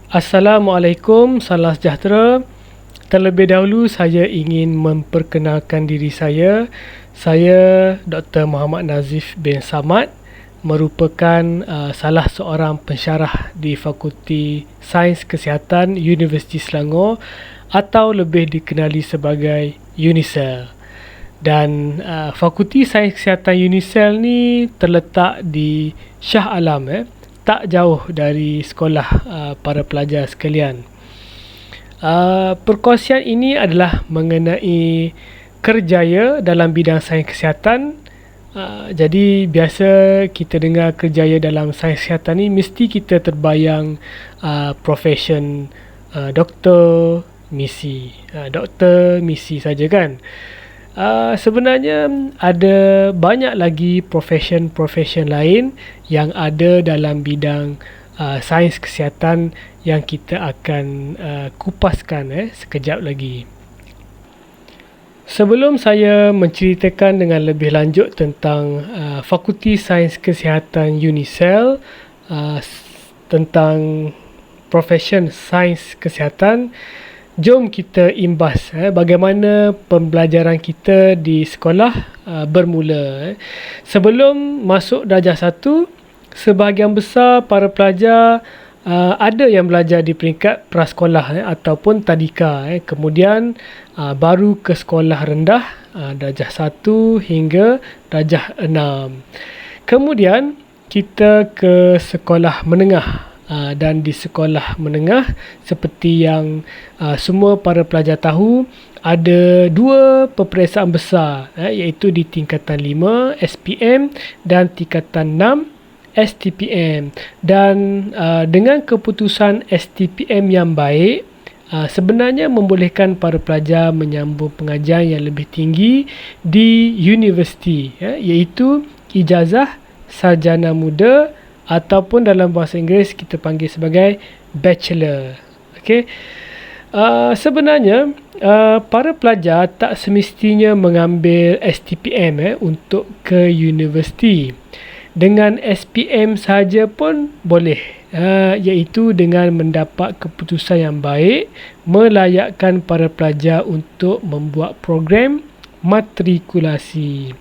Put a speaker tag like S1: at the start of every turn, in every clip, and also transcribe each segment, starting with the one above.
S1: Assalamualaikum, salam sejahtera. Terlebih dahulu saya ingin memperkenalkan diri saya. Saya Dr. Muhammad Nazif bin Samad, merupakan salah seorang pensyarah di Fakulti Sains Kesihatan Universiti Selangor atau lebih dikenali sebagai UNISEL. Dan Fakulti Sains Kesihatan UNISEL ni terletak di Shah Alam, tak jauh dari sekolah para pelajar sekalian. Perkongsian ini adalah mengenai kerjaya dalam bidang sains kesihatan. Jadi biasa kita dengar kerjaya dalam sains kesihatan ni mesti kita terbayang profession doktor, misi saja kan. Sebenarnya ada banyak lagi profession lain yang ada dalam bidang sains kesihatan yang kita akan kupaskan sekejap lagi. Sebelum saya menceritakan dengan lebih lanjut tentang Fakulti Sains Kesihatan UNISEL, tentang profession sains kesihatan, jom kita imbas bagaimana pembelajaran kita di sekolah bermula. Sebelum masuk darjah 1, sebahagian besar para pelajar ada yang belajar di peringkat prasekolah ataupun tadika. Kemudian baru ke sekolah rendah, darjah 1 hingga darjah 6. Kemudian kita ke sekolah menengah. Dan di sekolah menengah, seperti yang semua para pelajar tahu, ada 2 peperiksaan besar, iaitu di tingkatan 5 SPM dan tingkatan 6 STPM. Dan dengan keputusan STPM yang baik, sebenarnya membolehkan para pelajar menyambung pengajian yang lebih tinggi di universiti, iaitu ijazah sarjana muda ataupun dalam bahasa Inggeris kita panggil sebagai bachelor. Sebenarnya para pelajar tak semestinya mengambil STPM untuk ke universiti. Dengan SPM saja pun boleh, iaitu dengan mendapat keputusan yang baik melayakkan para pelajar untuk membuat program matrikulasi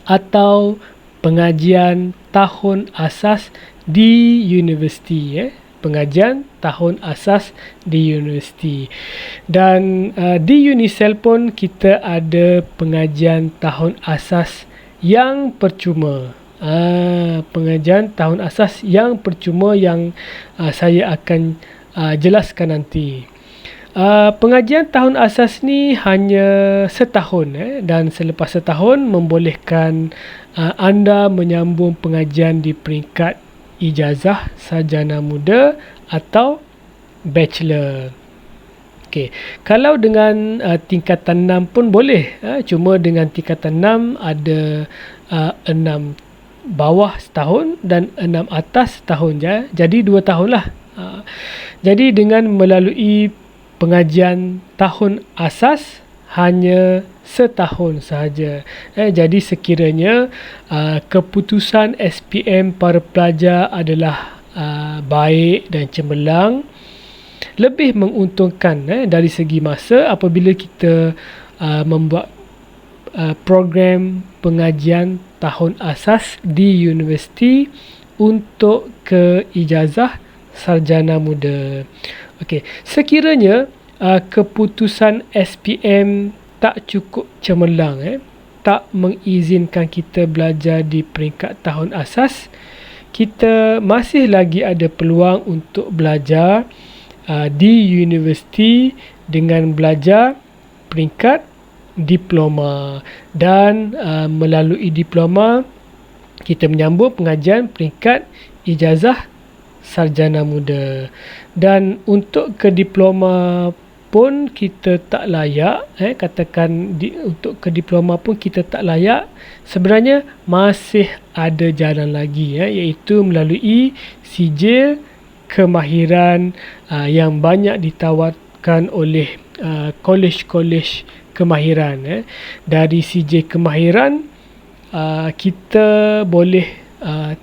S1: atau pengajian tahun asas di universiti. Pengajian tahun asas di universiti. Dan di UNISEL pun kita ada pengajian tahun asas yang percuma. Pengajian tahun asas yang percuma yang saya akan jelaskan nanti. Pengajian tahun asas ni hanya setahun, dan selepas setahun membolehkan anda menyambung pengajian di peringkat ijazah sarjana muda atau bachelor. Kalau dengan tingkatan 6 pun boleh, cuma dengan tingkatan 6 ada 6 bawah setahun dan 6 atas setahun je, jadi 2 tahun lah. Jadi dengan melalui pengajian tahun asas hanya setahun sahaja. Jadi sekiranya keputusan SPM para pelajar adalah baik dan cemerlang, lebih menguntungkan dari segi masa apabila kita membuat program pengajian tahun asas di universiti untuk ke ijazah sarjana muda. Sekiranya keputusan SPM tak cukup cemerlang, tak mengizinkan kita belajar di peringkat tahun asas, kita masih lagi ada peluang untuk belajar di universiti dengan belajar peringkat diploma. Dan melalui diploma kita menyambung pengajian peringkat ijazah sarjana muda. Dan untuk ke diploma pun kita tak layak, untuk ke diploma pun kita tak layak, sebenarnya masih ada jalan lagi, iaitu melalui sijil kemahiran yang banyak ditawarkan oleh kolej-kolej kemahiran. Dari sijil kemahiran kita boleh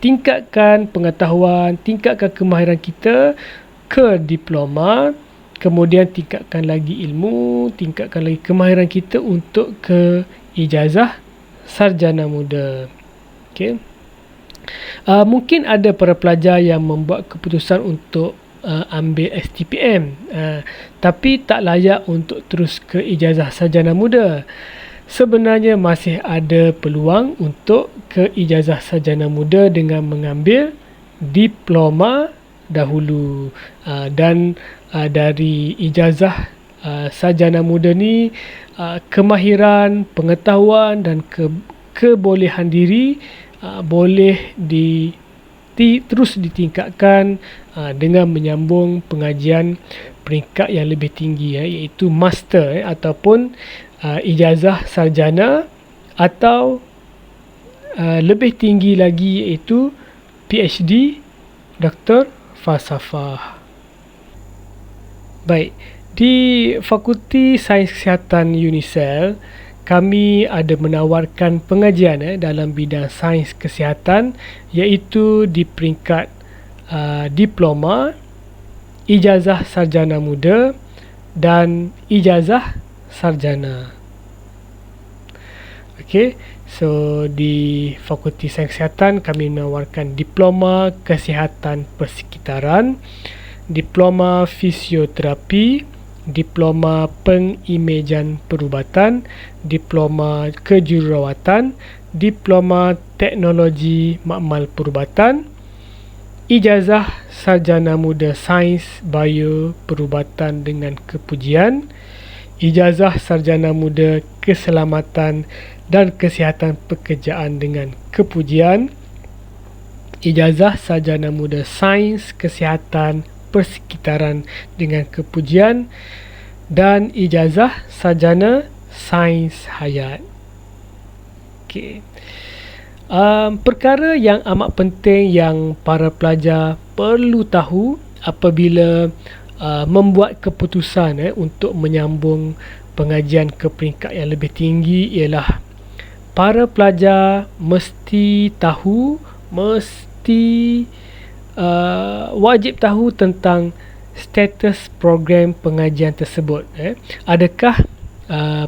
S1: tingkatkan pengetahuan, tingkatkan kemahiran kita ke diploma, kemudian tingkatkan lagi ilmu, tingkatkan lagi kemahiran kita untuk ke ijazah sarjana muda. Okay. Mungkin ada para pelajar yang membuat keputusan untuk ambil STPM, tapi tak layak untuk terus ke ijazah sarjana muda. Sebenarnya masih ada peluang untuk ke ijazah sarjana muda dengan mengambil diploma dahulu, dan dari ijazah sarjana muda ni kemahiran, pengetahuan dan kebolehan diri boleh terus ditingkatkan dengan menyambung pengajian peringkat yang lebih tinggi, iaitu master ataupun ijazah sarjana, atau lebih tinggi lagi iaitu PhD, Doktor Falsafah. Baik, di Fakulti Sains Kesihatan UNISEL, kami ada menawarkan pengajian dalam bidang sains kesihatan, iaitu di peringkat diploma, ijazah sarjana muda dan ijazah sarjana. Okey, so di Fakulti Sains Kesihatan kami menawarkan diploma kesihatan persekitaran, diploma fisioterapi, diploma pengimejan perubatan, diploma kejururawatan, diploma teknologi makmal perubatan, ijazah sarjana muda sains bio perubatan dengan kepujian, ijazah sarjana muda keselamatan dan kesihatan pekerjaan dengan kepujian, ijazah sarjana muda sains kesihatan persekitaran dengan kepujian, dan ijazah sarjana sains hayat. Okay. Perkara yang amat penting yang para pelajar perlu tahu apabila membuat keputusan untuk menyambung pengajian ke peringkat yang lebih tinggi ialah para pelajar mesti wajib tahu tentang status program pengajian tersebut. Adakah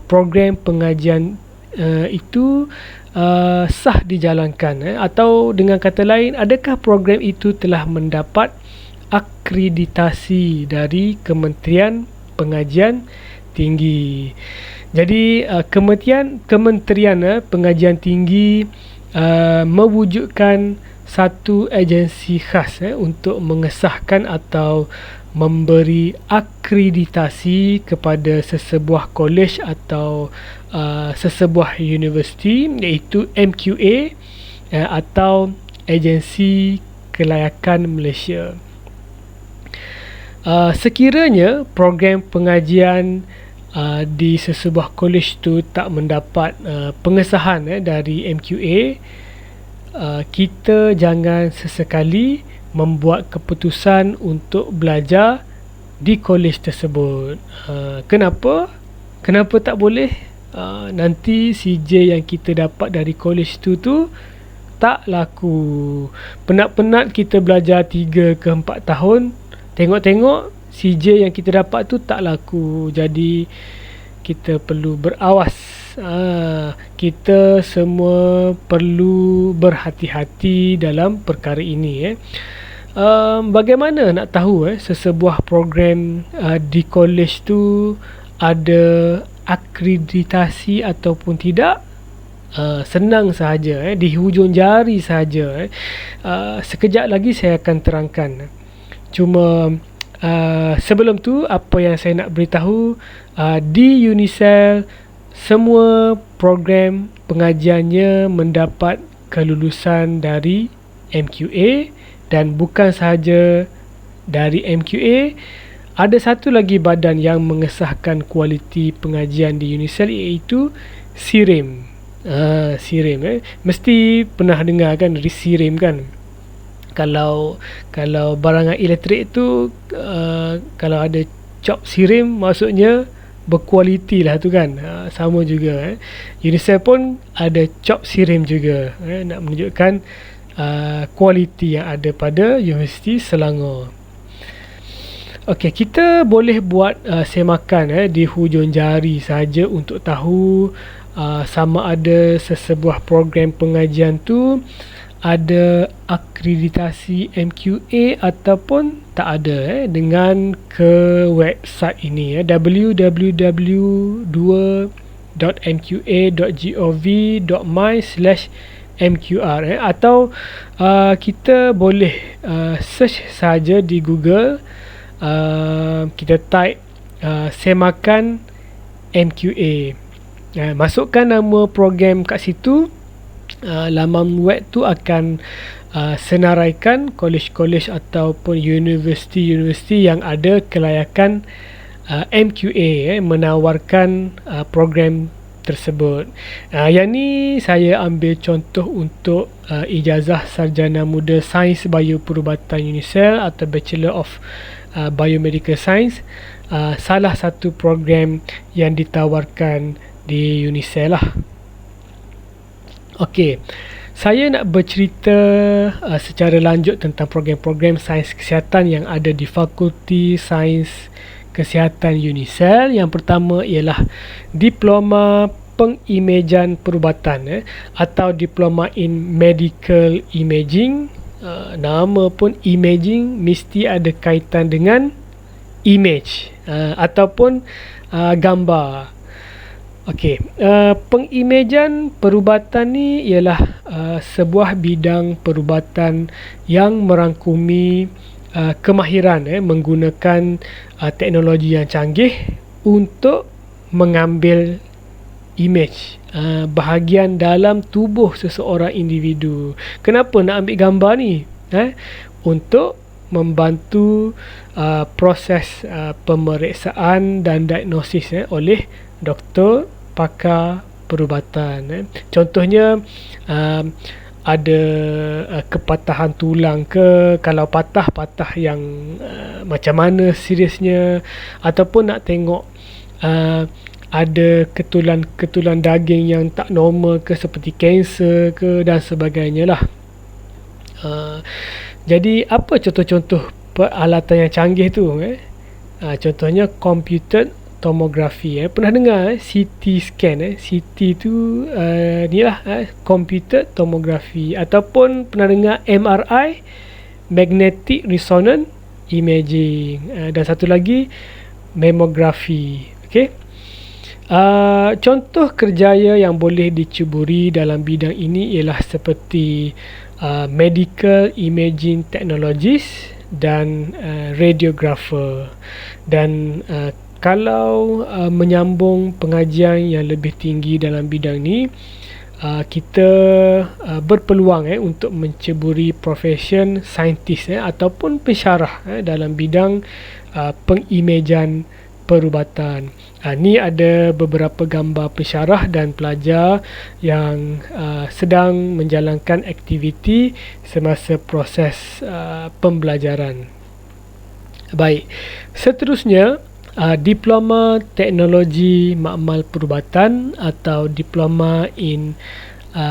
S1: program pengajian itu sah dijalankan, atau dengan kata lain, adakah program itu telah mendapat akreditasi dari Kementerian Pengajian Tinggi. Jadi Kementerian Pengajian Tinggi mewujudkan satu agensi khas untuk mengesahkan atau memberi akreditasi kepada sesebuah kolej atau sesebuah universiti, iaitu MQA, atau Agensi Kelayakan Malaysia. Sekiranya program pengajian di sesebuah kolej tu tak mendapat pengesahan dari MQA, kita jangan sesekali membuat keputusan untuk belajar di kolej tersebut. Kenapa tak boleh? Nanti CJ yang kita dapat dari kolej tu tak laku. Penat-penat kita belajar 3 ke 4 tahun, tengok-tengok CJ yang kita dapat tu tak laku. Jadi kita perlu berawas. Kita semua perlu berhati-hati dalam perkara ini. Bagaimana nak tahu sesebuah program di kolej tu ada akreditasi ataupun tidak? Senang sahaja, di hujung jari sahaja. Sekejap lagi saya akan terangkan. Cuma sebelum tu, apa yang saya nak beritahu, di UNISEL semua program pengajiannya mendapat kelulusan dari MQA, dan bukan sahaja dari MQA, ada satu lagi badan yang mengesahkan kualiti pengajian di UNISEL, iaitu SIRIM. SIRIM, mesti pernah dengar kan SIRIM kan? Kalau barangan elektrik tu, kalau ada cop SIRIM, maksudnya berkualiti lah tu kan. Sama juga UNISEL pun ada cop SIRIM juga, nak menunjukkan kualiti yang ada pada Universiti Selangor. Okey, kita boleh buat semakan di hujung jari saja untuk tahu sama ada sesebuah program pengajian tu ada akreditasi MQA ataupun tak ada dengan ke website ini www.mqa.gov.my/mqr atau kita boleh search saja di Google, kita type semakan MQA, masukkan nama program kat situ. Laman web tu akan senaraikan kolej-kolej ataupun universiti-universiti yang ada kelayakan MQA, menawarkan program tersebut. Yang ni saya ambil contoh untuk ijazah sarjana muda Sains Bioperubatan UNISEL atau Bachelor of Biomedical Science, salah satu program yang ditawarkan di UNISEL lah. Okey, saya nak bercerita secara lanjut tentang program-program sains kesihatan yang ada di Fakulti Sains Kesihatan UNISEL. Yang pertama ialah Diploma Pengimejan Perubatan atau Diploma in Medical Imaging. Nama pun imaging mesti ada kaitan dengan image ataupun gambar. Okey, pengimejan perubatan ni ialah sebuah bidang perubatan yang merangkumi kemahiran menggunakan teknologi yang canggih untuk mengambil image bahagian dalam tubuh seseorang individu. Kenapa nak ambil gambar ni? Untuk membantu proses pemeriksaan dan diagnosis oleh doktor pakar perubatan. Contohnya ada kepatahan tulang ke, kalau patah yang macam mana seriusnya, ataupun nak tengok ada ketulan daging yang tak normal ke, seperti kanser ke dan sebagainya lah. Jadi apa contoh-contoth peralatan yang canggih tu? Contohnya computed tomografi. Pernah dengar CT scan? CT tu ni lah, computed tomografi. Ataupun pernah dengar MRI, magnetic resonance imaging, dan satu lagi mamografi. Okay. Contoh kerjaya yang boleh dicuburi dalam bidang ini ialah seperti medical imaging technologies dan radiographer. Dan kalau menyambung pengajian yang lebih tinggi dalam bidang ni, kita berpeluang untuk menceburi profesion saintis ataupun pensyarah dalam bidang pengimejan perubatan. Ni ada beberapa gambar pensyarah dan pelajar yang sedang menjalankan aktiviti semasa proses pembelajaran. Baik, seterusnya Diploma Teknologi Makmal Perubatan atau Diploma in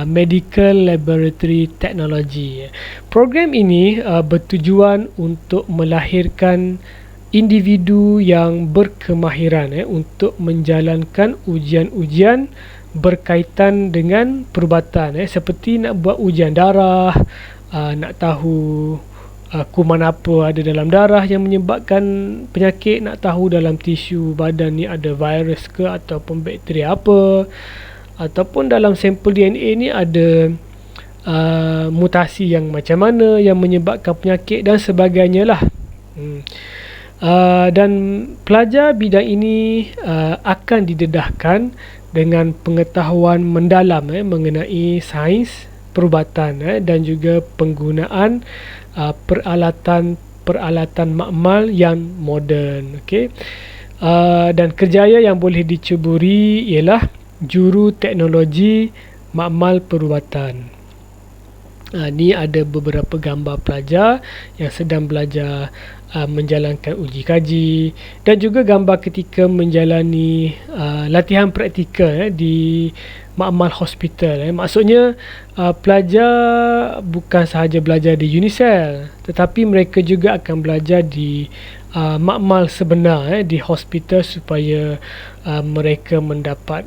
S1: Medical Laboratory Technology. Program ini bertujuan untuk melahirkan individu yang berkemahiran untuk menjalankan ujian-ujian berkaitan dengan perubatan, seperti nak buat ujian darah, nak tahu kuman apa ada dalam darah yang menyebabkan penyakit, nak tahu dalam tisu badan ni ada virus ke ataupun bakteria apa, ataupun dalam sampel DNA ni ada mutasi yang macam mana yang menyebabkan penyakit dan sebagainya lah. Dan pelajar bidang ini akan didedahkan dengan pengetahuan mendalam mengenai sains perubatan dan juga penggunaan peralatan makmal yang moden. Okay. Dan kerjaya yang boleh dicuburi ialah juru teknologi makmal perubatan. Ni ada beberapa gambar pelajar yang sedang belajar menjalankan uji kaji, dan juga gambar ketika menjalani latihan praktikal di makmal hospital. Maksudnya pelajar bukan sahaja belajar di UNISEL, tetapi mereka juga akan belajar di makmal sebenar di hospital supaya mereka mendapat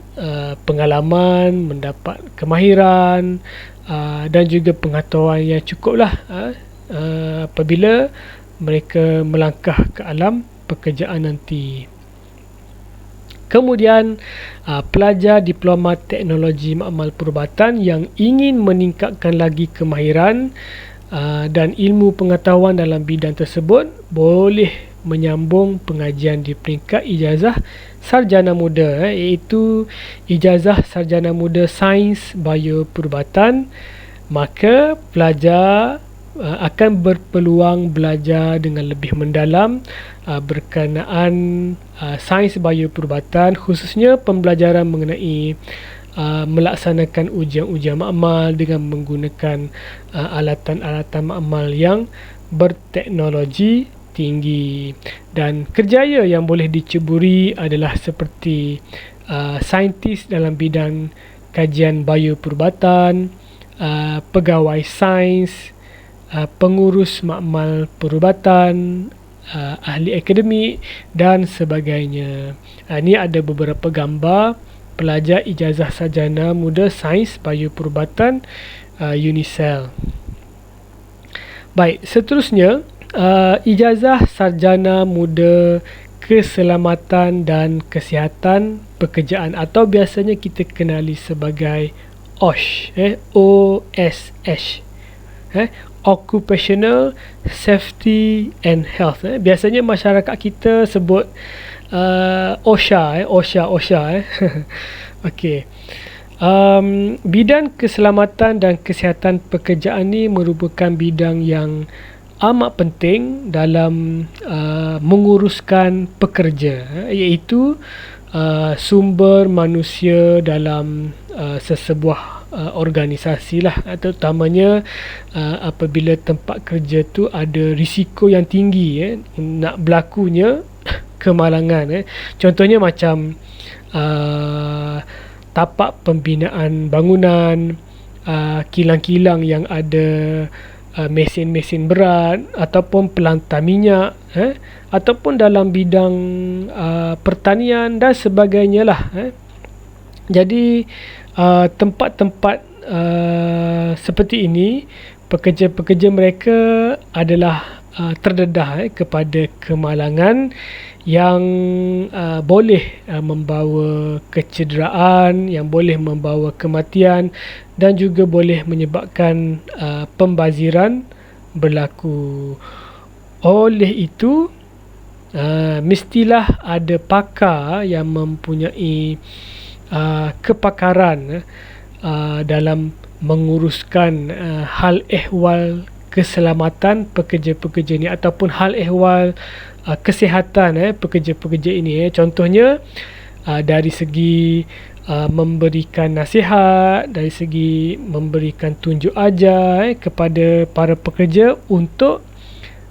S1: pengalaman, mendapat kemahiran dan juga pengetahuan yang cukup lah apabila mereka melangkah ke alam pekerjaan nanti. Kemudian pelajar diploma teknologi makmal perubatan yang ingin meningkatkan lagi kemahiran dan ilmu pengetahuan dalam bidang tersebut boleh menyambung pengajian di peringkat ijazah sarjana muda, iaitu ijazah sarjana muda sains bioperubatan. Maka pelajar akan berpeluang belajar dengan lebih mendalam berkenaan sains bioperubatan, khususnya pembelajaran mengenai melaksanakan ujian-ujian makmal dengan menggunakan alatan-alatan makmal yang berteknologi tinggi. Dan kerjaya yang boleh diceburi adalah seperti saintis dalam bidang kajian bioperubatan, pegawai sains, pengurus makmal perubatan, ahli akademik dan sebagainya. Ini ada beberapa gambar pelajar ijazah sarjana muda sains bioperubatan Unisel. Baik, seterusnya ijazah sarjana muda keselamatan dan kesihatan pekerjaan atau biasanya kita kenali sebagai OSH, OSH, Occupational Safety and Health. Biasanya masyarakat kita sebut OSHA, OSHA. Okey. Bidang keselamatan dan kesihatan pekerjaan ni merupakan bidang yang amat penting dalam menguruskan pekerja, iaitu sumber manusia dalam sesebuah organisasi lah, terutamanya apabila tempat kerja tu ada risiko yang tinggi nak berlakunya kemalangan. Contohnya macam tapak pembinaan bangunan, kilang-kilang yang ada mesin-mesin berat ataupun pelantar minyak, ataupun dalam bidang pertanian dan sebagainya lah. Jadi tempat-tempat seperti ini, pekerja-pekerja mereka adalah terdedah kepada kemalangan yang boleh membawa kecederaan, yang boleh membawa kematian dan juga boleh menyebabkan pembaziran berlaku. Oleh itu mestilah ada pakar yang mempunyai kepakaran dalam menguruskan hal ehwal keselamatan pekerja-pekerja ini ataupun hal ehwal kesihatan pekerja-pekerja ini. Contohnya dari segi memberikan nasihat, dari segi memberikan tunjuk ajar kepada para pekerja untuk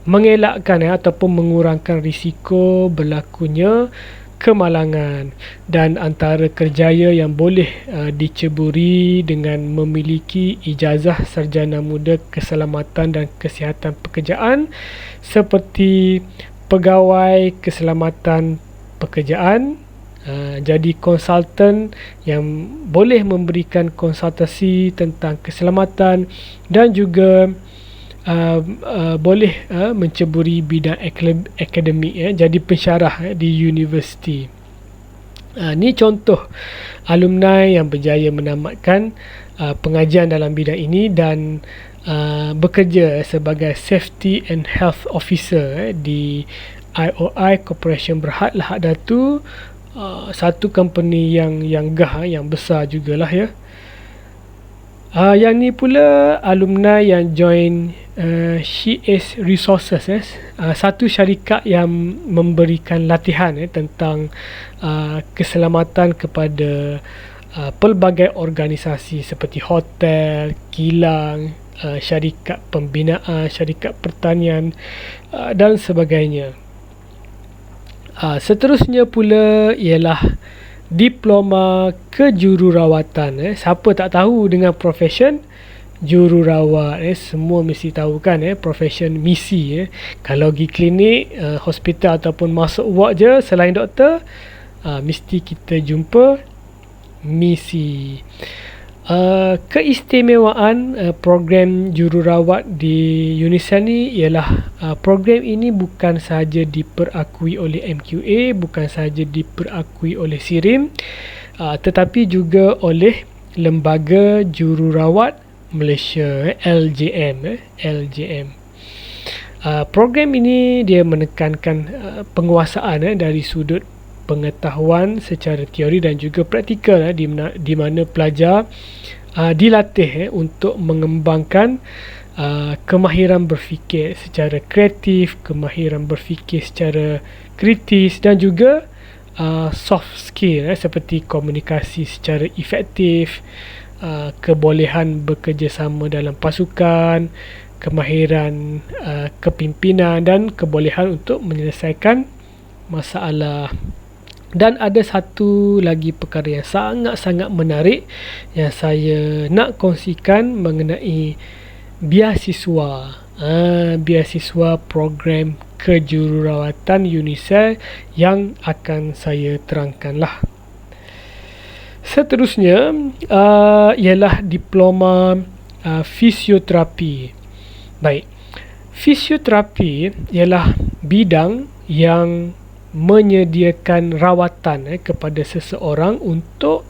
S1: mengelakkan ataupun mengurangkan risiko berlakunya kemalangan. Dan antara kerjaya yang boleh diceburi dengan memiliki ijazah sarjana muda keselamatan dan kesihatan pekerjaan seperti pegawai keselamatan pekerjaan, jadi konsultan yang boleh memberikan konsultasi tentang keselamatan dan juga boleh menceburi bidang akademik, jadi pensyarah di universiti. Ini contoh alumni yang berjaya menamatkan pengajian dalam bidang ini dan bekerja sebagai Safety and Health Officer di IOI Corporation Berhad Lahad Datu, satu company yang besar jugalah ya. Yang ni pula alumni yang join SHIS Resources, satu syarikat yang memberikan latihan tentang keselamatan kepada pelbagai organisasi seperti hotel, kilang, syarikat pembinaan, syarikat pertanian dan sebagainya. Seterusnya pula ialah diploma kejururawatan. Siapa tak tahu dengan profession jururawat, semua mesti tahu kan, profession misi. Kalau pergi klinik, hospital ataupun masuk ward je selain doktor, mesti kita jumpa misi. Keistimewaan program jururawat di UNICEF ni ialah program ini bukan sahaja diperakui oleh MQA, bukan sahaja diperakui oleh SIRIM, tetapi juga oleh Lembaga Jururawat Malaysia, LJM. Program ini dia menekankan penguasaan dari sudut pengetahuan secara teori dan juga praktikal, di mana pelajar dilatih untuk mengembangkan kemahiran berfikir secara kreatif, kemahiran berfikir secara kritis dan juga soft skill seperti komunikasi secara efektif, kebolehan bekerjasama dalam pasukan, kemahiran kepimpinan dan kebolehan untuk menyelesaikan masalah. Dan ada satu lagi perkara yang sangat-sangat menarik yang saya nak kongsikan mengenai beasiswa. Beasiswa program kejururawatan UNICEF yang akan saya terangkanlah. Seterusnya ialah diploma fisioterapi. Baik, fisioterapi ialah bidang yang menyediakan rawatan kepada seseorang untuk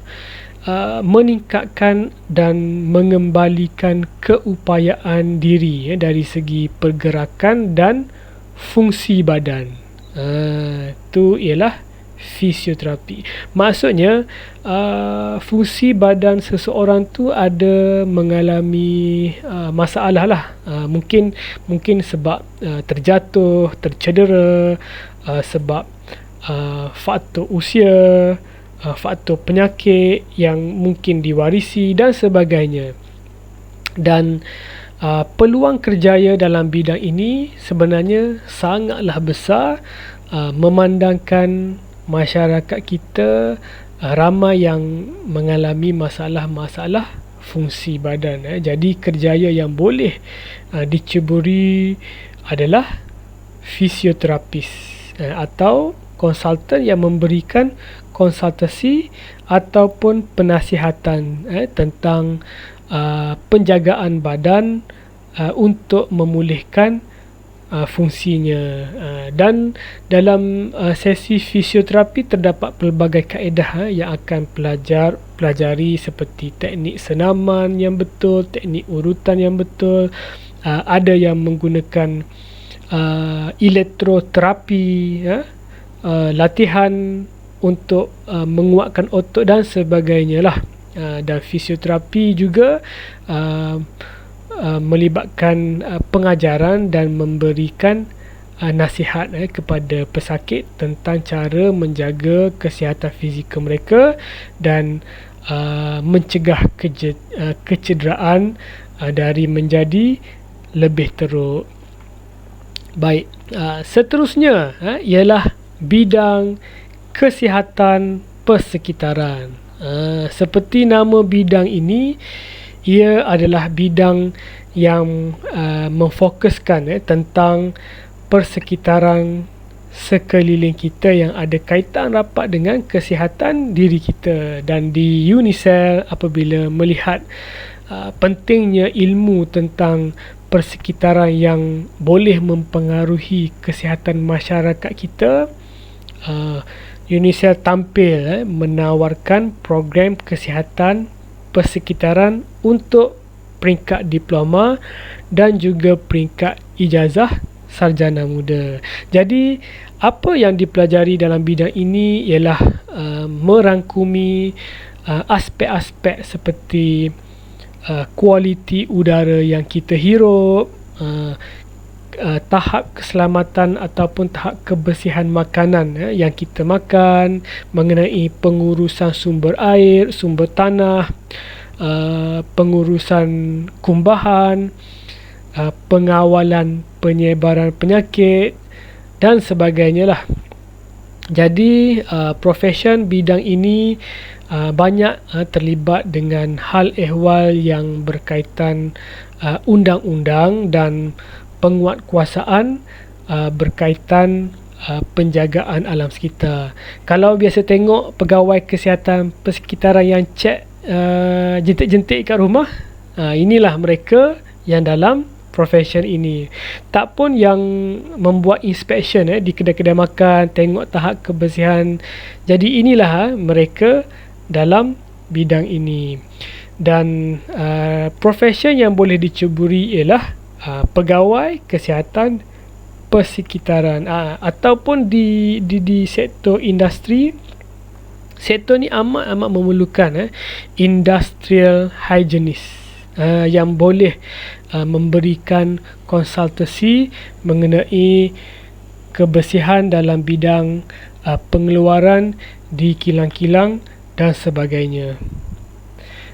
S1: meningkatkan dan mengembalikan keupayaan diri dari segi pergerakan dan fungsi badan. Itu ialah fisioterapi. Maksudnya fungsi badan seseorang tu ada mengalami masalah lah. Mungkin sebab terjatuh, tercedera, sebab faktor usia, faktor penyakit yang mungkin diwarisi dan sebagainya. Dan peluang kerjaya dalam bidang ini sebenarnya sangatlah besar, memandangkan masyarakat kita ramai yang mengalami masalah-masalah fungsi badan. Jadi kerjaya yang boleh diceburi adalah fisioterapis atau konsultan yang memberikan konsultasi ataupun penasihatan tentang penjagaan badan untuk memulihkan fungsinya. Dan dalam sesi fisioterapi terdapat pelbagai kaedah yang akan pelajari seperti teknik senaman yang betul, teknik urutan yang betul, ada yang menggunakan elektroterapi, latihan untuk menguatkan otot dan sebagainya lah. Dan fisioterapi juga melibatkan pengajaran dan memberikan nasihat kepada pesakit tentang cara menjaga kesihatan fizikal mereka dan mencegah kecederaan dari menjadi lebih teruk. Baik, seterusnya ialah bidang kesihatan persekitaran. Seperti nama bidang ini, ia adalah bidang yang memfokuskan tentang persekitaran sekeliling kita yang ada kaitan rapat dengan kesihatan diri kita. Dan di UNICEF, apabila melihat pentingnya ilmu tentang persekitaran yang boleh mempengaruhi kesihatan masyarakat kita, UNICEF tampil menawarkan program kesihatan persekitaran untuk peringkat diploma dan juga peringkat ijazah sarjana muda. Jadi apa yang dipelajari dalam bidang ini ialah merangkumi aspek-aspek seperti kualiti udara yang kita hirup, tahap keselamatan ataupun tahap kebersihan makanan yang kita makan, mengenai pengurusan sumber air, sumber tanah, pengurusan kumbahan, pengawalan penyebaran penyakit dan sebagainya lah. Jadi profession bidang ini banyak terlibat dengan hal ehwal yang berkaitan undang-undang dan penguatkuasaan berkaitan penjagaan alam sekitar. Kalau biasa tengok pegawai kesihatan persekitaran yang cek jentik-jentik kat rumah, inilah mereka yang dalam profession ini. Tak pun yang membuat inspection di kedai-kedai makan, tengok tahap kebersihan. Jadi inilah mereka dalam bidang ini. Dan profession yang boleh diceburi ialah pegawai kesihatan persekitaran ataupun di sektor industri. Sektor ni amat memerlukan industrial hygienist yang boleh memberikan konsultasi mengenai kebersihan dalam bidang pengeluaran di kilang-kilang dan sebagainya.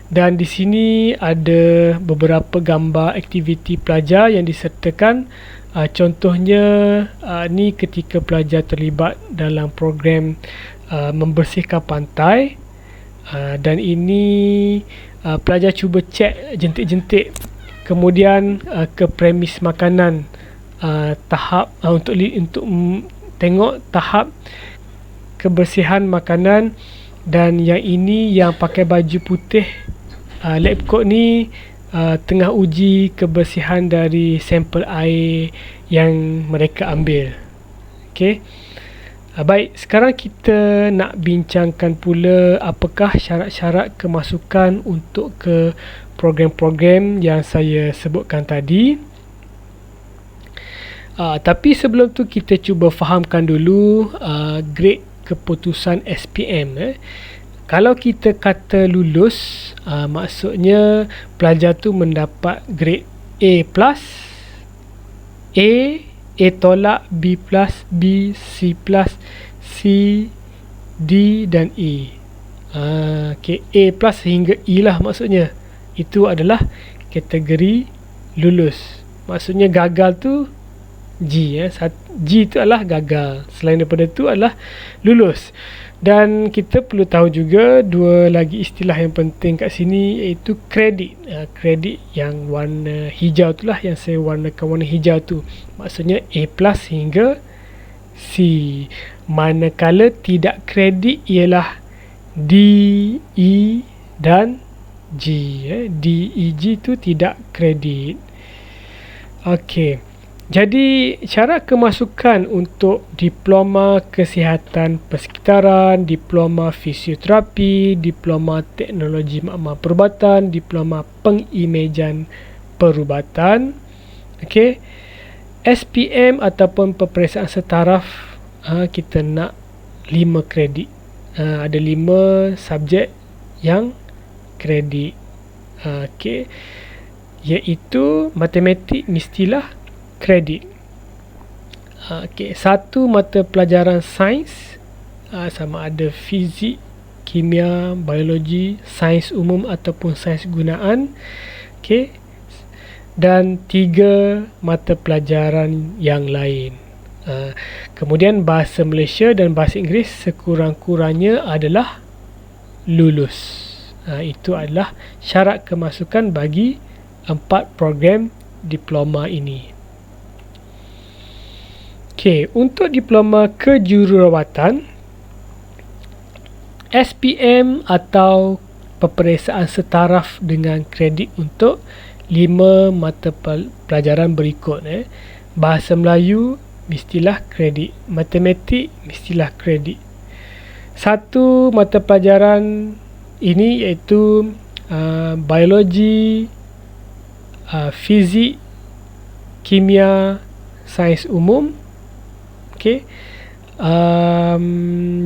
S1: Dan di sini ada beberapa gambar aktiviti pelajar yang disertakan. Contohnya ni ketika pelajar terlibat dalam program membersihkan pantai, dan ini pelajar cuba cek jentik-jentik, kemudian ke premis makanan, tahap untuk tengok tahap kebersihan makanan. Dan yang ini yang pakai baju putih, lab coat ni tengah uji kebersihan dari sampel air yang mereka ambil. Okey. Baik, sekarang kita nak bincangkan pula apakah syarat-syarat kemasukan untuk ke program-program yang saya sebutkan tadi. Tapi sebelum tu kita cuba fahamkan dulu grade keputusan SPM. Kalau kita kata lulus, maksudnya pelajar tu mendapat grade A+, A tolak, B+, B, C+, C, D dan E. Okay, A+ hingga E lah maksudnya. Itu adalah kategori lulus. Maksudnya gagal tu G. G tu adalah gagal. Selain daripada tu adalah lulus. Dan kita perlu tahu juga dua lagi istilah yang penting kat sini, iaitu kredit. Kredit yang warna hijau tu lah, yang saya warnakan warna hijau tu. Maksudnya A+ hingga C. Manakala tidak kredit ialah D, E dan G. D, E, G tu tidak kredit. Okey. Jadi syarat kemasukan untuk diploma kesihatan persekitaran, diploma fisioterapi, diploma teknologi makmal perubatan, diploma pengimejan perubatan. Okey. SPM ataupun peperiksaan setaraf, kita nak 5 kredit. Ada 5 subjek yang kredit. Okey. Iaitu matematik mestilah kredit. Satu mata pelajaran sains, sama ada fizik, kimia, biologi, sains umum ataupun sains gunaan. Dan 3 mata pelajaran yang lain. Kemudian bahasa Malaysia dan bahasa Inggeris sekurang-kurangnya adalah lulus. Itu adalah syarat kemasukan bagi 4 program diploma ini. Untuk diploma kejururawatan, SPM atau peperiksaan setaraf dengan kredit untuk 5 mata pelajaran berikut. Bahasa Melayu mestilah kredit, matematik mestilah kredit. Satu mata pelajaran ini iaitu biologi, fizik, kimia, sains umum.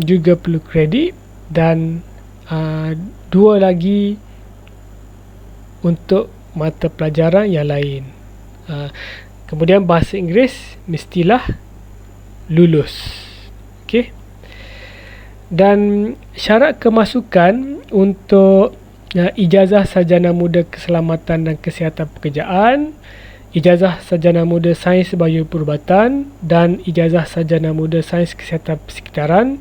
S1: Juga perlu kredit. Dan 2 lagi untuk mata pelajaran yang lain. Kemudian bahasa Inggeris mestilah lulus. Dan syarat kemasukan untuk ijazah sarjana muda keselamatan dan kesihatan pekerjaan, ijazah sarjana muda sains bioperubatan dan ijazah sarjana muda sains kesihatan persekitaran,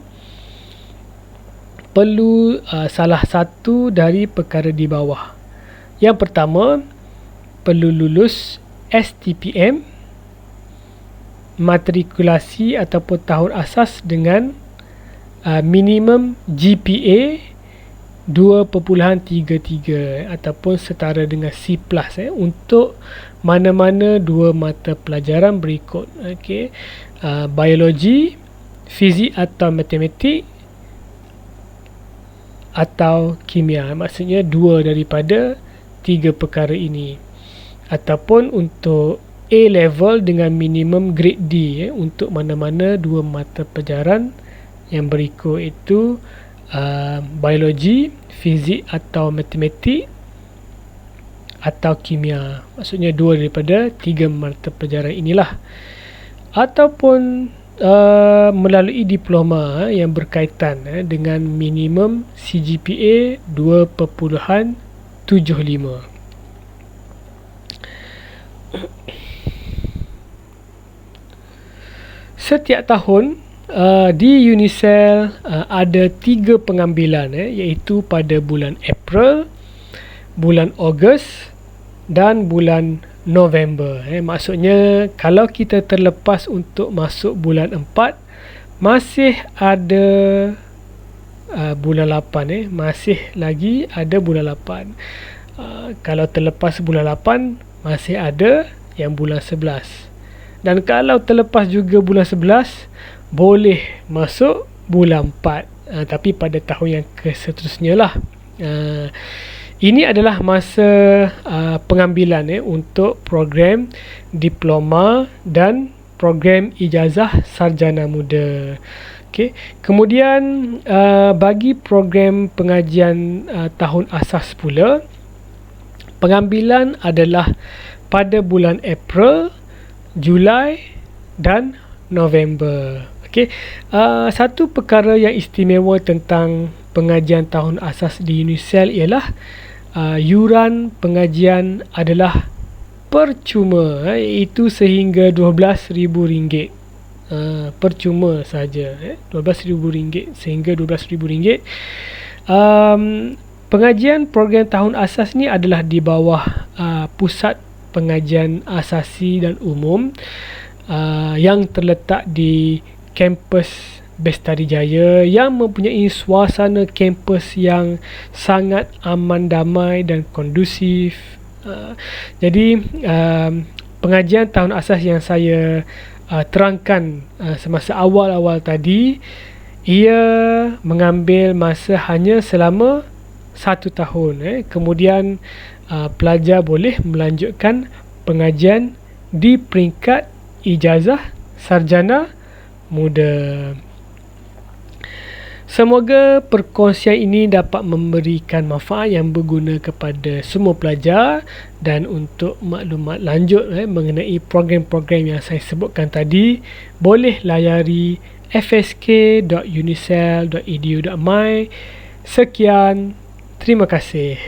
S1: perlu salah satu dari perkara di bawah. Yang pertama, perlu lulus STPM, matrikulasi ataupun tahun asas dengan minimum GPA 2.33 ataupun setara dengan C+ untuk mana-mana dua mata pelajaran berikut. Okey. Biologi, fizik atau matematik atau kimia. Maksudnya dua daripada tiga perkara ini. Ataupun untuk A-level dengan minimum grade D untuk mana-mana dua mata pelajaran yang berikut itu biologi, fizik atau matematik atau kimia. Maksudnya dua daripada tiga mata pelajaran inilah. Ataupun melalui diploma yang berkaitan dengan minimum CGPA 2.75. Setiap tahun di UNICEL ada 3 pengambilan iaitu pada bulan April, bulan Ogos dan bulan November. Maksudnya kalau kita terlepas untuk masuk bulan 4, masih ada bulan 8 masih lagi ada bulan 8. Kalau terlepas bulan 8 masih ada yang bulan 11. Dan kalau terlepas juga bulan 11, boleh masuk bulan 4, tapi pada tahun yang seterusnya lah. Ini adalah masa pengambilan untuk program diploma dan program ijazah sarjana muda. Okay. Kemudian bagi program pengajian tahun asas pula, pengambilan adalah pada bulan April, Julai dan November. Okey, satu perkara yang istimewa tentang pengajian tahun asas di UNICEL ialah yuran pengajian adalah percuma, iaitu sehingga RM12,000. Percuma saja, RM12,000 sehingga RM12,000. Pengajian program tahun asas ni adalah di bawah pusat pengajian asasi dan umum yang terletak di kampus Bestari Jaya, yang mempunyai suasana kampus yang sangat aman, damai dan kondusif. Jadi pengajian tahun asas yang saya terangkan semasa awal-awal tadi, ia mengambil masa hanya selama 1 tahun. Kemudian pelajar boleh melanjutkan pengajian di peringkat ijazah sarjana muda. Semoga perkongsian ini dapat memberikan manfaat yang berguna kepada semua pelajar, dan untuk maklumat lanjut mengenai program-program yang saya sebutkan tadi, boleh layari fsk.unicel.edu.my. Sekian, terima kasih.